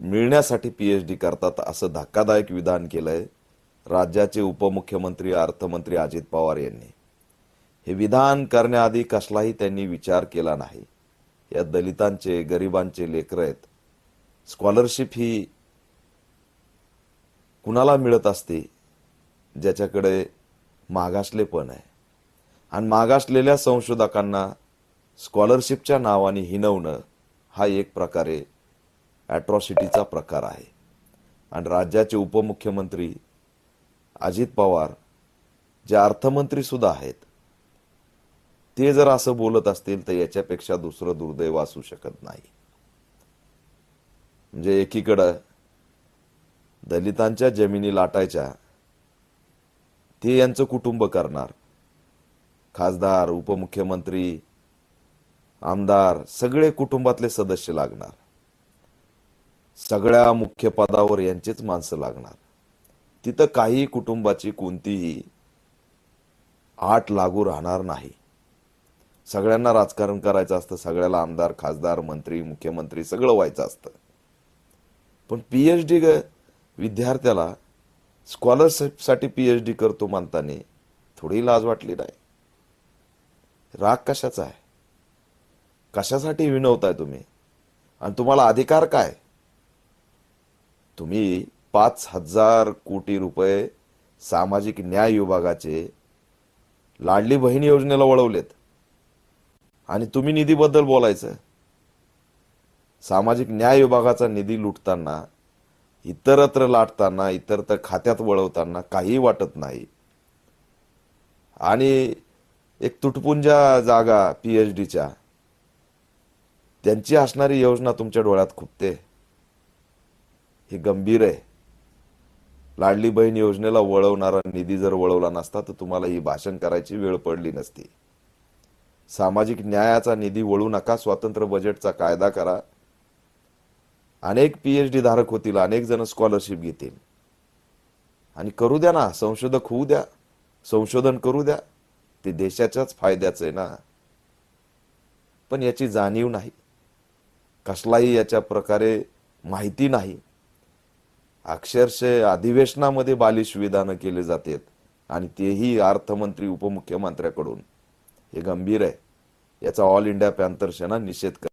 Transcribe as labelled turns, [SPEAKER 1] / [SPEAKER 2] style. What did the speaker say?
[SPEAKER 1] मिळण्यासाठी पीएचडी करतात असं धक्कादायक विधान केलंय राज्याचे उपमुख्यमंत्री अर्थमंत्री अजित पवार यांनी। हे विधान करण्याआधी कसलाही त्यांनी विचार केला नाही। या दलितांचे गरिबांचे लेकरं आहेत। स्कॉलरशिप ही कुणाला मिळत असते ज्याच्याकडे मागासलेपण आहे, आणि मागासलेल्या संशोधकांना स्कॉलरशिपच्या नावाने हिणवणं हा एक प्रकारे ॲट्रॉसिटीचा प्रकार आहे। आणि राज्याचे उपमुख्यमंत्री अजित पवार जे अर्थमंत्री सुद्धा आहेत, ते जर असं बोलत असतील तर याच्यापेक्षा दुसरं दुर्दैव असू शकत नाही। म्हणजे एकीकडे दलितांच्या जमिनी लाटायच्या ते यांचं कुटुंब करणार, खासदार उपमुख्यमंत्री आमदार सगळे कुटुंबातले सदस्य लागणार, सगळ्या मुख्य पदावर यांचेच माणसं लागणार। तिथं काही कुटुंबाची कोणतीही आट लागू राहणार नाही। सगळ्यांना राजकारण करायचं असतं, सगळ्याला आमदार खासदार मंत्री मुख्यमंत्री सगळं व्हायचं असतं। पण पीएचडी विद्यार्थ्याला स्कॉलरशिपसाठी पीएचडी करतो म्हणताना थोडी लाज वाटली नाही? राग कशाचा आहे? कशासाठी विनवताय तुम्ही? आणि तुम्हाला अधिकार काय? तुम्ही 5,000 कोटी रुपये सामाजिक न्याय विभागाचे लाडली बहीण योजनेला वळवलेत, आणि तुम्ही निधीबद्दल बोलायचं? सामाजिक न्याय विभागाचा निधी लुटताना, इतरत्र लाटताना, इतरत्र खात्यात वळवताना काही वाटत नाही। आणि एक तुटपुंजा जागा पीएचडीच्या त्यांची असणारी योजना तुमच्या डोळ्यात खुपते, हे गंभीर आहे। लाडली बहीण योजनेला वळवणारा निधी जर वळवला नसता तर तुम्हाला ही भाषण करायची वेळ पडली नसती। सामाजिक न्यायाचा निधी वळू नका, स्वतंत्र बजेटचा कायदा करा, अनेक पीएचडी धारक होतील, अनेक जण स्कॉलरशिप घेतील, आणि करू द्या ना, संशोधक होऊ द्या, संशोधन करू द्या, ते देशाच्याच फायद्याचं आहे ना। पण याची जाणीव नाही, कसलाही याच्या प्रकारे माहिती नाही। अक्षरशः अधिवेशनामध्ये बालिश विधानं केले जातात, आणि तेही अर्थमंत्री उपमुख्यमंत्र्याकडून। हे गंभीर आहे, याचा ऑल इंडिया पॅंथर सेना निषेध करते।